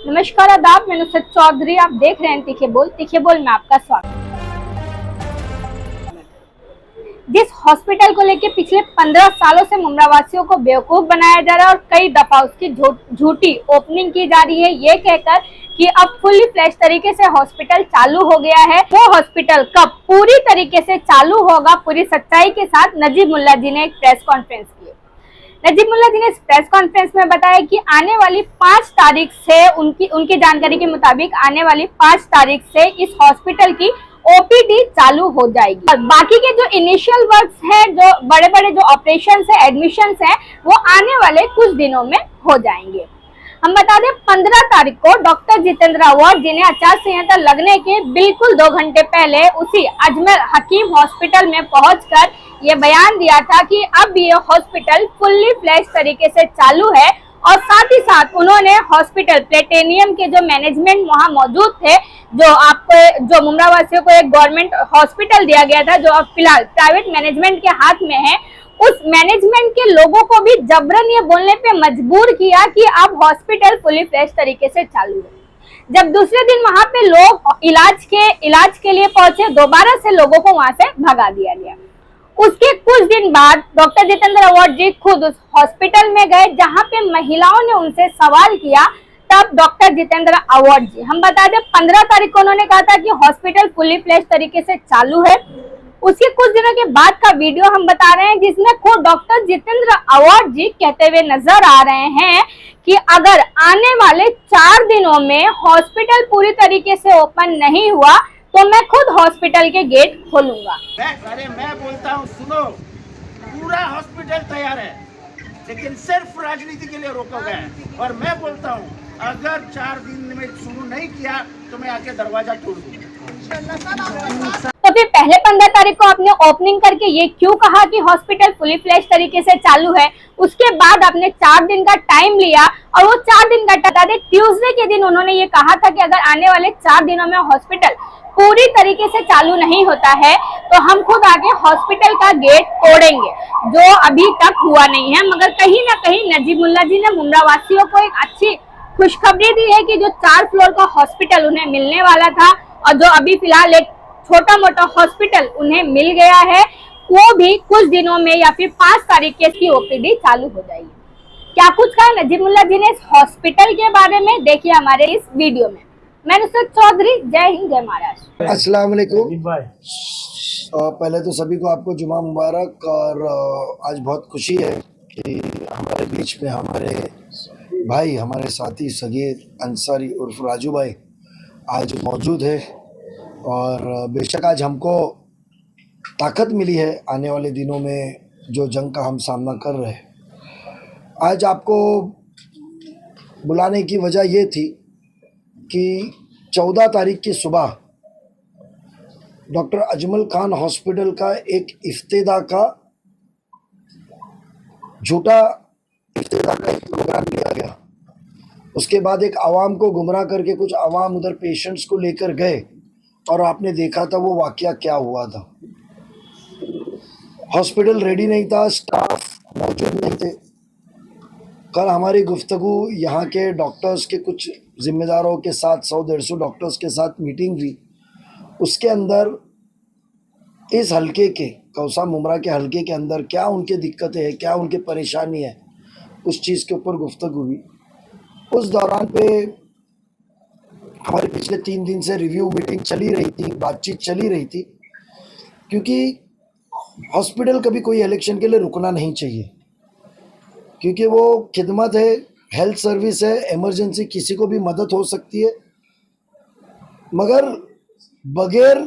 नमस्कार आदाब, मैं नुसरत चौधरी। आप देख रहे हैं तीखे बोल में आपका स्वागत। जिस हॉस्पिटल को लेकर पिछले 15 सालों से मुमरा वासियों को बेवकूफ बनाया जा रहा है और कई दफा उसकी झूठी ओपनिंग की जा रही है ये कहकर कि अब फुली फ्लैश तरीके से हॉस्पिटल चालू हो गया है, वो हॉस्पिटल कब पूरी तरीके से चालू होगा, पूरी सच्चाई के साथ नजीब मुल्ला जी ने एक प्रेस कॉन्फ्रेंस की। नजीब मुल्ला जी ने इस प्रेस कॉन्फ्रेंस में बताया कि आने वाली 5 तारीख से उनकी जानकारी के मुताबिक आने वाली 5 तारीख से इस हॉस्पिटल की ओपीडी चालू हो जाएगी और बाकी के जो इनिशियल वर्क्स हैं, जो बड़े बड़े जो ऑपरेशंस है, एडमिशंस हैं, वो आने वाले कुछ दिनों में हो जाएंगे। हम बता दें 15 तारीख को डॉक्टर जितेंद्र अवार्ड जिन्हें आचार संहिता लगने के बिल्कुल 2 घंटे पहले उसी अजमेर हकीम हॉस्पिटल में पहुंचकर ये बयान दिया था कि अब ये हॉस्पिटल फुल्ली फ्लैश तरीके से चालू है और साथ ही साथ उन्होंने हॉस्पिटल प्लेटेनियम के जो मैनेजमेंट वहां मौजूद थे, जो मुमरा वासियों को एक गवर्नमेंट हॉस्पिटल दिया गया था जो अब फिलहाल प्राइवेट मैनेजमेंट के हाथ में है, उस मैनेजमेंट के लोगों को भी जबरन ये बोलने पे मजबूर किया कि अब हॉस्पिटल फुली फ्लैश तरीके से चालू है। जब दूसरे दिन वहां पे लोग इलाज के लिए पहुंचे, दोबारा से लोगों को वहां से भगा दिया गया। उसके कुछ दिन बाद डॉक्टर जितेंद्र अवार्ड जी खुद उस हॉस्पिटल में गए जहां पे महिलाओं ने उनसे सवाल किया। तब डॉक्टर जितेंद्र अवार्ड जी, हम बता दें 15 तारीख को उन्होंने कहा था कि हॉस्पिटल फुली फ्लैश तरीके से चालू है। उसके कुछ दिनों के बाद का वीडियो हम बता रहे हैं जिसमें खुद डॉक्टर जितेंद्र अवार्ड जी कहते हुए नजर आ रहे हैं कि अगर आने वाले 4 दिनों में हॉस्पिटल पूरी तरीके से ओपन नहीं हुआ तो मैं खुद हॉस्पिटल के गेट खोलूंगा। मैं बोलता हूँ, सुनो, पूरा हॉस्पिटल तैयार है लेकिन सिर्फ राजनीति के लिए रोका गया है और मैं बोलता हूँ अगर 4 दिन में शुरू नहीं किया तो मैं आके दरवाजा तोड़ दूंगा। तो फिर पहले 15 तारीख को आपने ओपनिंग करके ये क्यों कहा कि हॉस्पिटल फुली फ्लैश तरीके से चालू है? उसके बाद आपने 4 दिन का टाइम लिया और वो 4 दिन का बता दें ट्यूसडे के दिन उन्होंने ये कहा था कि अगर आने वाले 4 दिनों में हॉस्पिटल पूरी तरीके से चालू नहीं होता है तो हम खुद आगे हॉस्पिटल का गेट तोड़ेंगे, जो अभी तक हुआ नहीं है। मगर कहीं ना कहीं नजीब मुल्ला जी ने मुमरा वासियों को एक अच्छी खुशखबरी दी है कि जो 4 फ्लोर का हॉस्पिटल उन्हें मिलने वाला था और जो अभी फिलहाल एक छोटा मोटा हॉस्पिटल उन्हें मिल गया है, वो भी कुछ दिनों में या फिर 5 तारीख के इसकी ओपीडी चालू हो जाएगी। क्या कुछ कहा नजीब मुल्ला जी ने इस हॉस्पिटल के बारे में, देखिए हमारे इस वीडियो में। मैं नुसरत चौधरी, जय हिंद जय महाराष्ट्र। अस्सलाम वालेकुम। पहले तो सभी को आपको जुमा मुबारक। और आज बहुत खुशी है कि हमारे बीच में हमारे भाई, हमारे साथी सगीर अंसारी उर्फ राजू भाई आज मौजूद है और बेशक आज हमको ताकत मिली है आने वाले दिनों में जो जंग का हम सामना कर रहे हैं। आज आपको बुलाने की वजह ये थी कि 14 तारीख की सुबह डॉक्टर अजमल खान हॉस्पिटल का एक इफ्तिदा का झूठा इफ्तिदा का एक प्रोग्राम लिया गया। उसके बाद एक आवाम को गुमराह करके कुछ आवाम उधर पेशेंट्स को लेकर गए और आपने देखा था वो वाकया क्या हुआ था। हॉस्पिटल रेडी नहीं था, स्टाफ मौजूद नहीं थे। कल हमारी गुफ्तगू यहाँ के डॉक्टर्स के कुछ जिम्मेदारों के साथ 100-150 डॉक्टर्स के साथ मीटिंग हुई। उसके अंदर इस हलके के कौसा मुमरा के हलके के अंदर क्या उनके दिक्कतें हैं, क्या उनकी परेशानी है, उस चीज़ के ऊपर गुफ्तगू हुई। उस दौरान पे हमारे पिछले 3 दिन से रिव्यू मीटिंग चली रही थी, बातचीत चली रही थी, क्योंकि हॉस्पिटल कभी कोई इलेक्शन के लिए रुकना नहीं चाहिए, क्योंकि वो खिदमत है, हेल्थ सर्विस है, इमरजेंसी किसी को भी मदद हो सकती है। मगर बगैर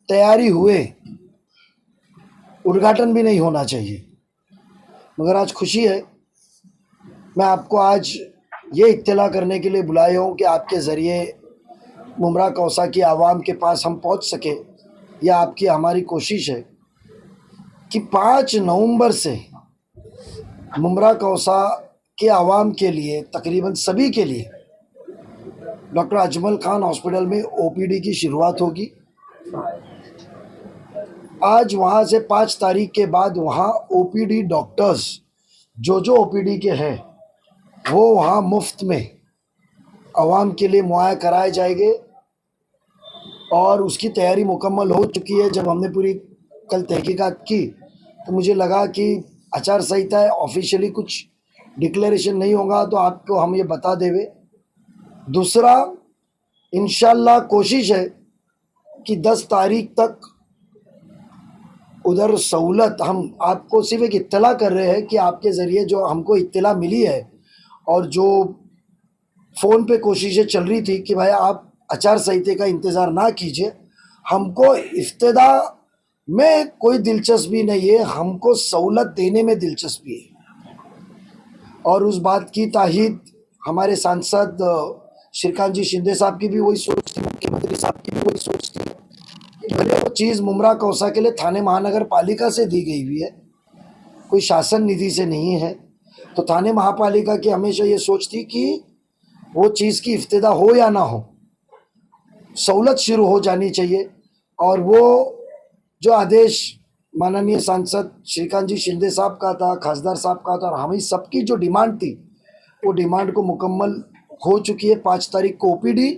तैयारी हुए उद्घाटन भी नहीं होना चाहिए। मगर आज खुशी है, मैं आपको आज ये इत्तला करने के लिए बुलाया हूँ कि आपके ज़रिए मुमरा कौसा की आवाम के पास हम पहुँच सके। यह आपकी हमारी कोशिश है कि 5 नवंबर से मुमरा कौसा के आवाम के लिए, तकरीबन सभी के लिए, डॉक्टर अजमल खान हॉस्पिटल में ओपीडी की शुरुआत होगी। आज वहाँ से 5 तारीख के बाद वहाँ ओपीडी डॉक्टर्स जो ओपीडी के हैं वो वहाँ मुफ्त में आवाम के लिए मुहैया कराए जाएंगे और उसकी तैयारी मुकम्मल हो चुकी है। जब हमने पूरी कल तहकीकात की तो मुझे लगा कि आचार संहिता है, ऑफिशियली कुछ डिक्लेरेशन नहीं होगा तो आपको हम ये बता देवे। दूसरा, इंशाल्लाह कोशिश है कि 10 तारीख तक उधर सहूलत, हम आपको सिर्फ एक इत्तला कर रहे हैं कि आपके ज़रिए जो हमको इत्तला मिली है और जो फ़ोन पे कोशिशें चल रही थी कि भाई आप आचार संहिता का इंतज़ार ना कीजिए, हमको इफ्तिदा में कोई दिलचस्पी नहीं है, हमको सहूलत देने में दिलचस्पी है। और उस बात की ताहीद हमारे सांसद श्रीकांत जी शिंदे साहब की भी वही सोच थी, मुख्यमंत्री साहब की भी वही सोच थी कि भले वो चीज़ मुमरा कौसा के लिए थाने महानगर पालिका से दी गई हुई है, कोई शासन निधि से नहीं है। तो थाने महापालिका की हमेशा ये सोच थी कि वो चीज़ की इफ्तिदा हो या ना हो, सहूलत शुरू हो जानी चाहिए। और वो जो आदेश माननीय सांसद श्रीकांत जी शिंदे साहब का था, खासदार साहब का था और हमें सबकी जो डिमांड थी, वो डिमांड को मुकम्मल हो चुकी है। 5 तारीख को ओपीडी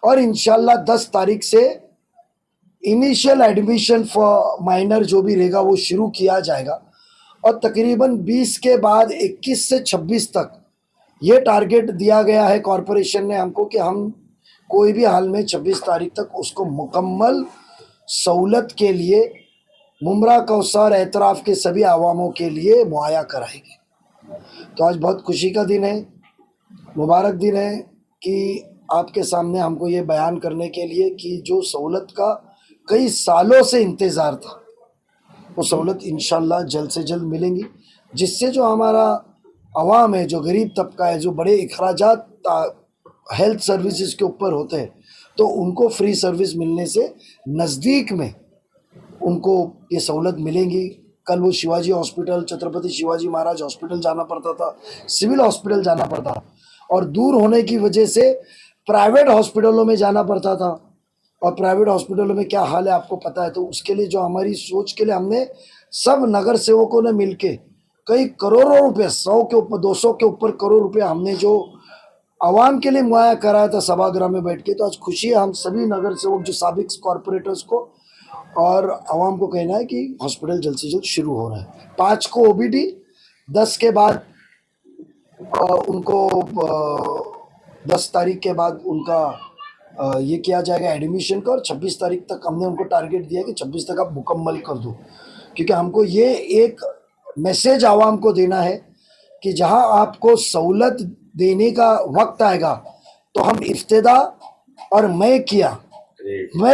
और इंशाल्लाह 10 तारीख से इनिशियल एडमिशन फॉर माइनर जो भी रहेगा वो शुरू किया जाएगा। और तकरीबन 20 के बाद 21 से 26 तक ये टारगेट दिया गया है कॉरपोरेशन ने हमको कि हम कोई भी हाल में 26 तारीख तक उसको मुकम्मल सहूलत के लिए मुमरा कौसार एतराफ़ के सभी आवामों के लिए मुहैया कराएगी। तो आज बहुत खुशी का दिन है, मुबारक दिन है कि आपके सामने हमको ये बयान करने के लिए कि जो सहूलत का कई सालों से इंतज़ार था वो सहूलत इंशाल्लाह जल्द से जल्द मिलेंगी, जिससे जो हमारा आवाम है, जो गरीब तबका है, जो बड़े अखराजात हेल्थ सर्विसेज के ऊपर होते हैं, तो उनको फ्री सर्विस मिलने से नज़दीक में उनको ये सहूलत मिलेंगी। कल वो शिवाजी हॉस्पिटल, छत्रपति शिवाजी महाराज हॉस्पिटल जाना पड़ता था, सिविल हॉस्पिटल जाना पड़ता और दूर होने की वजह से प्राइवेट हॉस्पिटलों में जाना पड़ता था। और प्राइवेट हॉस्पिटलों में क्या हाल है आपको पता है। तो उसके लिए जो हमारी सोच के लिए हमने सब नगर सेवकों ने मिलके कई करोड़ों रुपए, 100 के ऊपर 200 के ऊपर करोड़ रुपए हमने जो आवाम के लिए मुहैया कराया था सभागृह में बैठ के। तो आज खुशी है हम सभी नगर सेवक जो साबिक कॉरपोरेटर्स को और आवाम को कहना है कि हॉस्पिटल जल्द से जल्द शुरू हो रहा है। 5 को ओबीडी, 10 के बाद उनको 10 तारीख के बाद उनका ये किया जाएगा एडमिशन का। और 26 तारीख तक हमने उनको टारगेट दिया कि 26 तक आप मुकम्मल कर दो, क्योंकि हमको ये एक मैसेज आवाम को देना है कि जहां आपको सहूलत देने का वक्त आएगा तो हम इफ्तिदा और मैं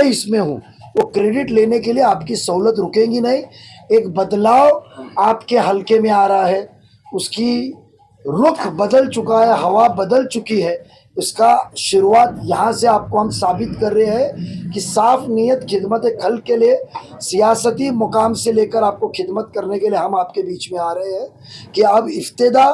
इसमें हूँ, वो क्रेडिट लेने के लिए आपकी सहूलत रुकेंगी नहीं। एक बदलाव आपके हल्के में आ रहा है, उसकी रुख बदल चुका है, हवा बदल चुकी है। इसका शुरुआत यहाँ से आपको हम साबित कर रहे हैं कि साफ नीयत खिदमत खल्क के लिए, सियासती मुकाम से लेकर आपको खिदमत करने के लिए हम आपके बीच में आ रहे हैं कि अब इफ्तिदा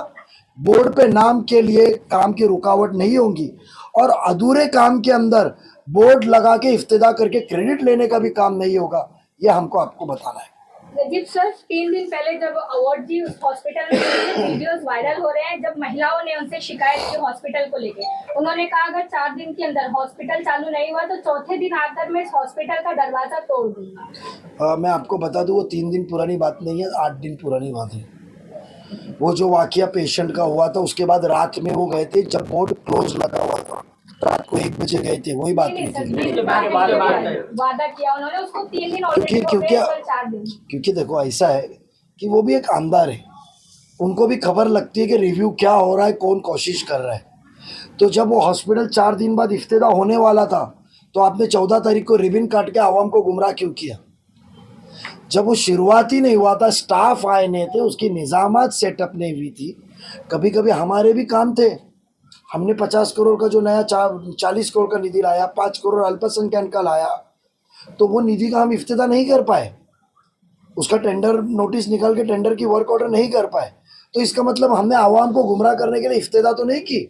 बोर्ड पे नाम के लिए काम की रुकावट नहीं होगी और अधूरे काम के अंदर बोर्ड लगा के इफ्तिदा करके क्रेडिट लेने का भी काम नहीं होगा। ये हमको आपको बताना है। नजीब सर, 3 दिन पहले जब अवार्ड जी उस हॉस्पिटल में वीडियोस वायरल हो रहे हैं, जब महिलाओं ने उनसे शिकायत की हॉस्पिटल को लेके, उन्होंने कहा अगर 4 दिन के अंदर हॉस्पिटल चालू नहीं हुआ तो चौथे दिन आकर मैं इस हॉस्पिटल का दरवाजा तोड़ दूंगा। मैं आपको बता दूं वो 3 दिन पुरानी बात नहीं है, 8 दिन पुरानी बात है। वो जो वाकया पेशेंट का हुआ था उसके बाद रात में वो गए थे जब बोर्ड क्लोज लगा हुआ था, रात को 1 बजे गए थे, वही बात नहीं थी। वादा किया उन्होंने, उसको 3 दिन ऑलरेडी हो गए, 4 दिन। क्योंकि देखो ऐसा है कि वो भी एक आमदार है, उनको भी खबर लगती है कि रिव्यू क्या हो रहा है, कौन कोशिश कर रहा है। तो जब वो हॉस्पिटल 4 दिन बाद इफ्तिदा होने वाला था तो आपने 14 तारीख को रिबन काट के आवाम को गुमराह क्यों किया? जब वो शुरुआत ही नहीं हुआ था, स्टाफ आए नहीं थे, उसकी निज़ामात सेटअप नहीं हुई थी। कभी कभी हमारे भी काम थे, हमने 50 करोड़ का जो नया 40 करोड़ का निधि लाया, 5 करोड़ अल्पसंख्यक का लाया, तो वो निधि का हम इफ्तिदा नहीं कर पाए, उसका टेंडर नोटिस निकाल के टेंडर की वर्क ऑर्डर नहीं कर पाए। तो इसका मतलब हमने आवाम को गुमराह करने के लिए इफ्तिदा तो नहीं की।